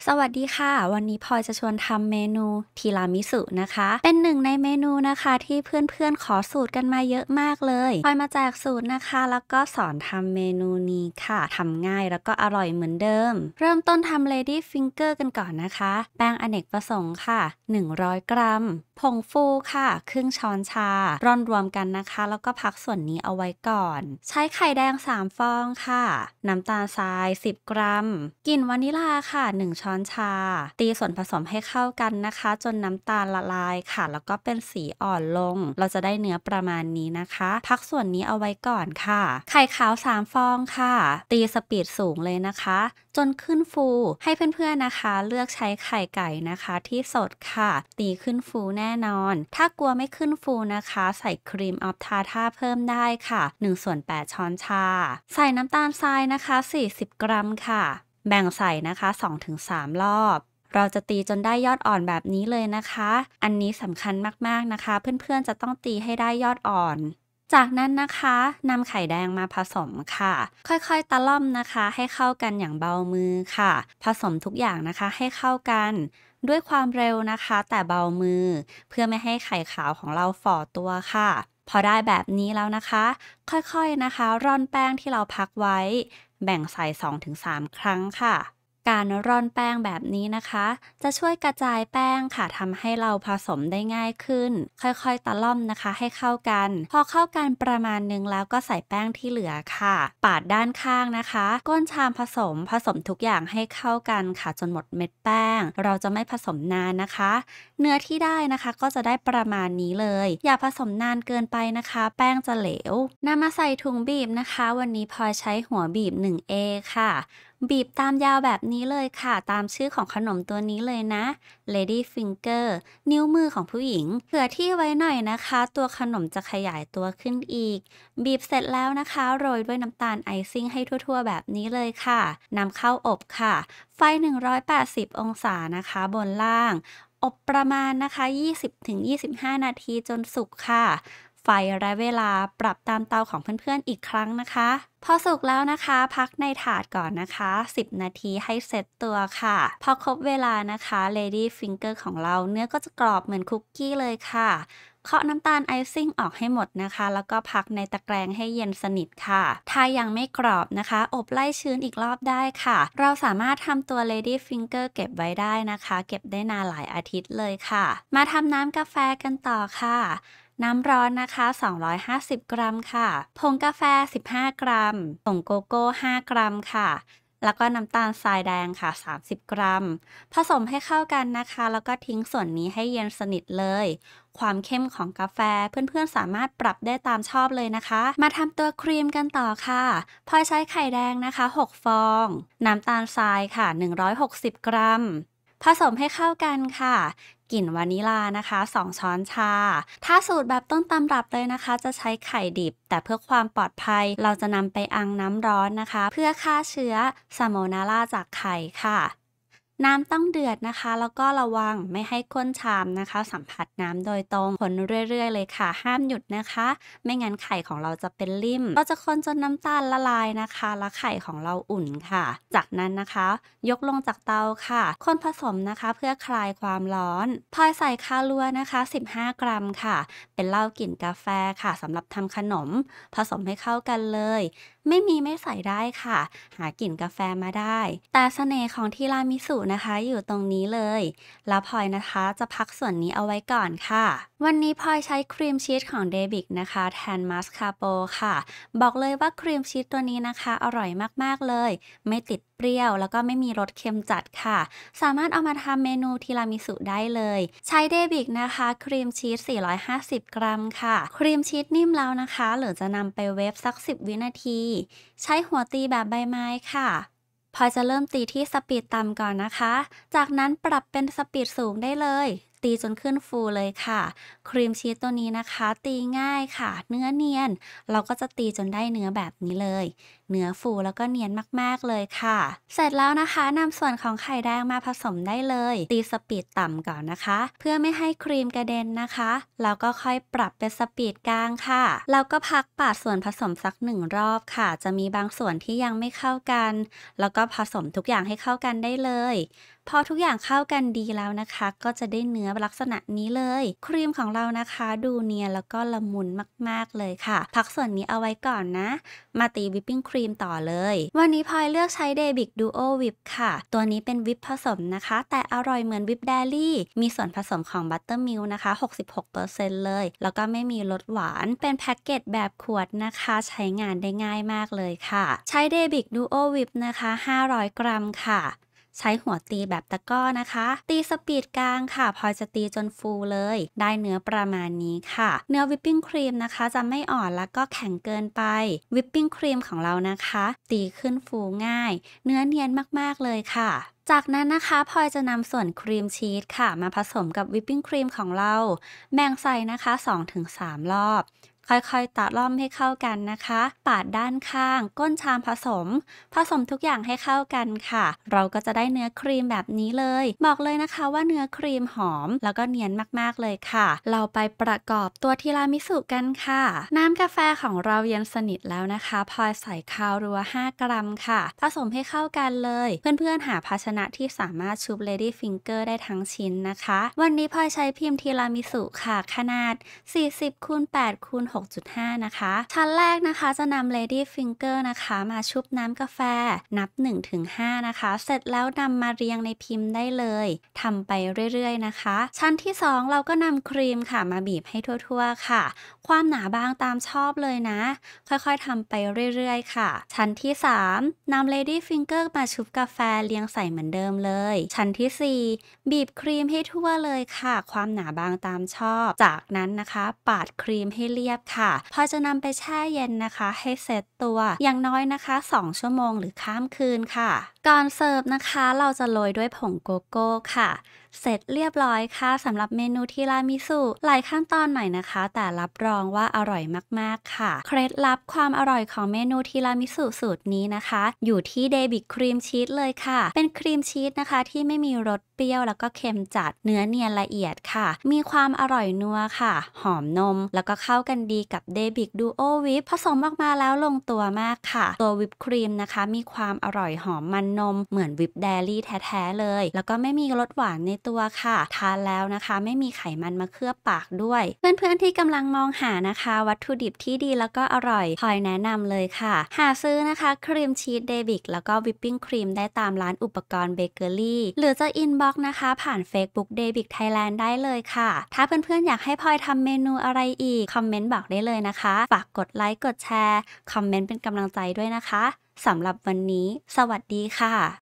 สวัสดีค่ะวันนี้พลอยจะชวนทำเมนูทีรามิสุนะคะเป็นหนึ่งในเมนูนะคะที่เพื่อนๆขอสูตรกันมาเยอะมากเลยพลอยมาแจกสูตรนะคะแล้วก็สอนทำเมนูนี้ค่ะทำง่ายแล้วก็อร่อยเหมือนเดิมเริ่มต้นทำ Lady Finger กันก่อนนะคะแป้งอเนกประสงค์ค่ะ100กรัมผงฟูค่ะครึ่งช้อนชาร่อนรวมกันนะคะแล้วก็พักส่วนนี้เอาไว้ก่อนใช้ไข่แดง3ฟองค่ะน้ำตาลทราย10กรัมกลิ่นวานิลาค่ะ1ช้อนชาตีส่วนผสมให้เข้ากันนะคะจนน้ำตาลละลายค่ะแล้วก็เป็นสีอ่อนลงเราจะได้เนื้อประมาณนี้นะคะพักส่วนนี้เอาไว้ก่อนค่ะไข่ขาว3ฟองค่ะตีสปีดสูงเลยนะคะจนขึ้นฟูให้เพื่อนๆนะคะเลือกใช้ไข่ไก่นะคะที่สดค่ะตีขึ้นฟูแน่นอนถ้ากลัวไม่ขึ้นฟูนะคะใส่ครีมออฟทาท่าเพิ่มได้ค่ะ1/8ช้อนชาใส่น้ำตาลทรายนะคะ40กรัมค่ะแบ่งใส่นะคะ2-3รอบเราจะตีจนได้ยอดอ่อนแบบนี้เลยนะคะอันนี้สำคัญมากๆนะคะเพื่อนๆจะต้องตีให้ได้ยอดอ่อนจากนั้นนะคะนำไข่แดงมาผสมค่ะค่อยๆตะล่อมนะคะให้เข้ากันอย่างเบามือค่ะผสมทุกอย่างนะคะให้เข้ากันด้วยความเร็วนะคะแต่เบามือเพื่อไม่ให้ไข่ขาวของเราฝ่อตัวค่ะพอได้แบบนี้แล้วนะคะค่อยๆนะคะร่อนแป้งที่เราพักไว้แบ่งใส่2-3ครั้งค่ะการร่อนแป้งแบบนี้นะคะจะช่วยกระจายแป้งค่ะทำให้เราผสมได้ง่ายขึ้นค่อยๆตะล่อมนะคะให้เข้ากันพอเข้ากันประมาณนึงแล้วก็ใส่แป้งที่เหลือค่ะปาดด้านข้างนะคะก้นชามผสมทุกอย่างให้เข้ากันค่ะจนหมดเม็ดแป้งเราจะไม่ผสมนานนะคะเนื้อที่ได้นะคะก็จะได้ประมาณนี้เลยอย่าผสมนานเกินไปนะคะแป้งจะเหลวนำมาใส่ถุงบีบนะคะวันนี้พลอยใช้หัวบีบ 1A ค่ะบีบตามยาวแบบนี้เลยค่ะตามชื่อของขนมตัวนี้เลยนะ Lady Finger นิ้วมือของผู้หญิงเผื่อที่ไว้หน่อยนะคะตัวขนมจะขยายตัวขึ้นอีกบีบเสร็จแล้วนะคะโรยด้วยน้ำตาลไอซิ่งให้ทั่วๆแบบนี้เลยค่ะนำเข้าอบค่ะไฟ180องศานะคะบนล่างอบประมาณนะคะ20-25นาทีจนสุกค่ะไฟและเวลาปรับตามเตาของเพื่อนๆอีกครั้งนะคะพอสุกแล้วนะคะพักในถาดก่อนนะคะ10นาทีให้เซตตัวค่ะพอครบเวลานะคะ Lady Finger ของเราเนื้อก็จะกรอบเหมือนคุกกี้เลยค่ะเคาะน้ำตาลไอซิ่งออกให้หมดนะคะแล้วก็พักในตะแกรงให้เย็นสนิทค่ะถ้ายังไม่กรอบนะคะอบไล่ชื้นอีกรอบได้ค่ะเราสามารถทำตัว Lady Finger เก็บไว้ได้นะคะเก็บได้นานหลายอาทิตย์เลยค่ะมาทำน้ำกาแฟกันต่อค่ะน้ำร้อนนะคะ250กรัมค่ะผงกาแฟ15กรัมผงโกโก้5กรัมค่ะแล้วก็น้ำตาลทรายแดงค่ะ30กรัมผสมให้เข้ากันนะคะแล้วก็ทิ้งส่วนนี้ให้เย็นสนิทเลยความเข้มของกาแฟเพื่อนๆสามารถปรับได้ตามชอบเลยนะคะมาทำตัวครีมกันต่อค่ะพลอยใช้ไข่แดงนะคะ6ฟองน้ำตาลทรายค่ะ160กรัมผสมให้เข้ากันค่ะกลิ่นวานิลานะคะ2ช้อนชาถ้าสูตรแบบต้นตำรับเลยนะคะจะใช้ไข่ดิบแต่เพื่อความปลอดภัยเราจะนำไปอังน้ำร้อนนะคะเพื่อฆ่าเชื้อซาโมนาร่าจากไข่ค่ะน้ำต้องเดือดนะคะแล้วก็ระวังไม่ให้ก้นชามนะคะสัมผัสน้ำโดยตรงคนเรื่อยๆเลยค่ะห้ามหยุดนะคะไม่งั้นไข่ของเราจะเป็นลิ่มเราจะคนจนน้ำตาลละลายนะคะแล้วไข่ของเราอุ่นค่ะจากนั้นนะคะยกลงจากเตาค่ะคนผสมนะคะเพื่อคลายความร้อนพลอยใส่คาลัวนะคะ15กรัมค่ะเป็นเหล้ากลิ่นกาแฟค่ะสำหรับทำขนมผสมให้เข้ากันเลยไม่มีไม่ใส่ได้ค่ะหากลิ่นกาแฟมาได้แต่เสน่ห์ของทีรามิสุนะคะอยู่ตรงนี้เลยแล้วพลอยนะคะจะพักส่วนนี้เอาไว้ก่อนค่ะวันนี้พลอยใช้ครีมชีสของเดบิกนะคะแทนมัสคาโปค่ะบอกเลยว่าครีมชีสตัวนี้นะคะอร่อยมากๆเลยไม่ติดเปรี้ยวแล้วก็ไม่มีรสเค็มจัดค่ะสามารถเอามาทำเมนูทีรามิสุได้เลยใช้เดบิกนะคะครีมชีส450กรัมค่ะครีมชีสนิ่มแล้วนะคะหรือจะนำไปเวฟสัก10วินาทีใช้หัวตีแบบใบไม้ค่ะพลอยจะเริ่มตีที่สปีดต่ำก่อนนะคะจากนั้นปรับเป็นสปีดสูงได้เลยตีจนขึ้นฟูเลยค่ะครีมชีสตัวนี้นะคะตีง่ายค่ะเนื้อเนียนเราก็จะตีจนได้เนื้อแบบนี้เลยเนื้อฟูแล้วก็เนียนมากๆเลยค่ะเสร็จแล้วนะคะนำส่วนของไข่แดงมาผสมได้เลยตีสปีดต่ำก่อนนะคะเพื่อไม่ให้ครีมกระเด็นนะคะแล้วก็ค่อยปรับเป็นสปีดกลางค่ะแล้วก็พักปาดส่วนผสมสัก1รอบค่ะจะมีบางส่วนที่ยังไม่เข้ากันแล้วก็ผสมทุกอย่างให้เข้ากันได้เลย พอทุกอย่างเข้ากันดีแล้วนะคะก็จะได้เนื้อลักษณะนี้เลยครีมของเรานะคะดูเนียนแล้วก็ละมุนมากๆเลยค่ะพักส่วนนี้เอาไว้ก่อนนะมาตีวิปปิ้งครีมต่อเลยวันนี้พลอยเลือกใช้เดบิกดูโอวิปค่ะตัวนี้เป็นวิปผสมนะคะแต่อร่อยเหมือนวิปเดลี่มีส่วนผสมของบัตเตอร์มิลนะคะ66%เลยแล้วก็ไม่มีรสหวานเป็นแพ็กเกจแบบขวดนะคะใช้งานได้ง่ายมากเลยค่ะใช้เดบิกดูโอวิปนะคะ500 กรัมค่ะใช้หัวตีแบบตะกร้อนะคะตีสปีดกลางค่ะพอจะตีจนฟูเลยได้เนื้อประมาณนี้ค่ะเนื้อวิปปิ้งครีมนะคะจะไม่อ่อนแล้วก็แข็งเกินไปวิปปิ้งครีมของเรานะคะตีขึ้นฟูง่ายเนื้อเนียนมากๆเลยค่ะจากนั้นนะคะพลอยจะนำส่วนครีมชีสค่ะมาผสมกับวิปปิ้งครีมของเราแบ่งใส่นะคะ2-3 รอบค่อยๆตะล่อมให้เข้ากันนะคะปาดด้านข้างก้นชามผสมทุกอย่างให้เข้ากันค่ะเราก็จะได้เนื้อครีมแบบนี้เลยบอกเลยนะคะว่าเนื้อครีมหอมแล้วก็เนียนมากๆเลยค่ะเราไปประกอบตัวทีรามิสุกันค่ะน้ำกาแฟของเราเย็นสนิทแล้วนะคะพลอยใส่คาวรัว5 กรัมค่ะผสมให้เข้ากันเลยเพื่อนๆหาภาชนะที่สามารถชุบ Lady Finger ได้ทั้งชิ้นนะคะวันนี้พลอยใช้พิมพ์ทีรามิสุค่ะขนาด40x8x6.5 นะคะชั้นแรกนะคะจะนำ Lady Finger นะคะมาชุบน้ำกาแฟนับ 1-5 นะคะเสร็จแล้วนำมาเรียงในพิมพ์ได้เลยทำไปเรื่อยๆนะคะชั้นที่2เราก็นำครีมค่ะมาบีบให้ทั่วๆค่ะความหนาบางตามชอบเลยนะค่อยๆทำไปเรื่อยๆค่ะชั้นที่3นำ Lady Finger มาชุบกาแฟเรียงใส่เหมือนเดิมเลยชั้นที่4บีบครีมให้ทั่วเลยค่ะความหนาบางตามชอบจากนั้นนะคะปาดครีมให้เรียบค่ะพอจะนำไปแช่เย็นนะคะให้เซตตัวอย่างน้อยนะคะ2 ชั่วโมงหรือข้ามคืนค่ะก่อนเสิร์ฟนะคะเราจะโรยด้วยผงโกโก้ค่ะเสร็จเรียบร้อยค่ะสำหรับเมนูทีรามิสุหลายขั้นตอนหน่อยนะคะแต่รับรองว่าอร่อยมากๆค่ะเคล็ดลับความอร่อยของเมนูทีรามิสุสูตรนี้นะคะอยู่ที่เดบิกครีมชีสเลยค่ะเป็นครีมชีสนะคะที่ไม่มีรสเปรี้ยวแล้วก็เค็มจัดเนื้อเนียนละเอียดค่ะมีความอร่อยนัวค่ะหอมนมแล้วก็เข้ากันดีกับเดบิกดูโอวิปผสมออกมาแล้วลงตัวมากค่ะตัววิปครีมนะคะมีความอร่อยหอมมันนมเหมือนวิปเดลี่แท้ๆเลยแล้วก็ไม่มีรสหวานในตัวค่ะทานแล้วนะคะไม่มีไขมันมาเคลือบปากด้วยเพื่อนๆที่กำลังมองหานะคะวัตถุดิบที่ดีแล้วก็อร่อยพลอยแนะนำเลยค่ะหาซื้อนะคะครีมชีสเดบิกแล้วก็วิปปิ้งครีมได้ตามร้านอุปกรณ์เบเกอรี่หรือจะอินบ็อกซ์นะคะผ่าน Facebook เดบิกไทยแลนด์ได้เลยค่ะถ้าเพื่อนๆอยากให้พลอยทำเมนูอะไรอีกคอมเมนต์บอกได้เลยนะคะฝากกดไลค์กดแชร์คอมเมนต์เป็นกำลังใจด้วยนะคะสำหรับวันนี้สวัสดีค่ะ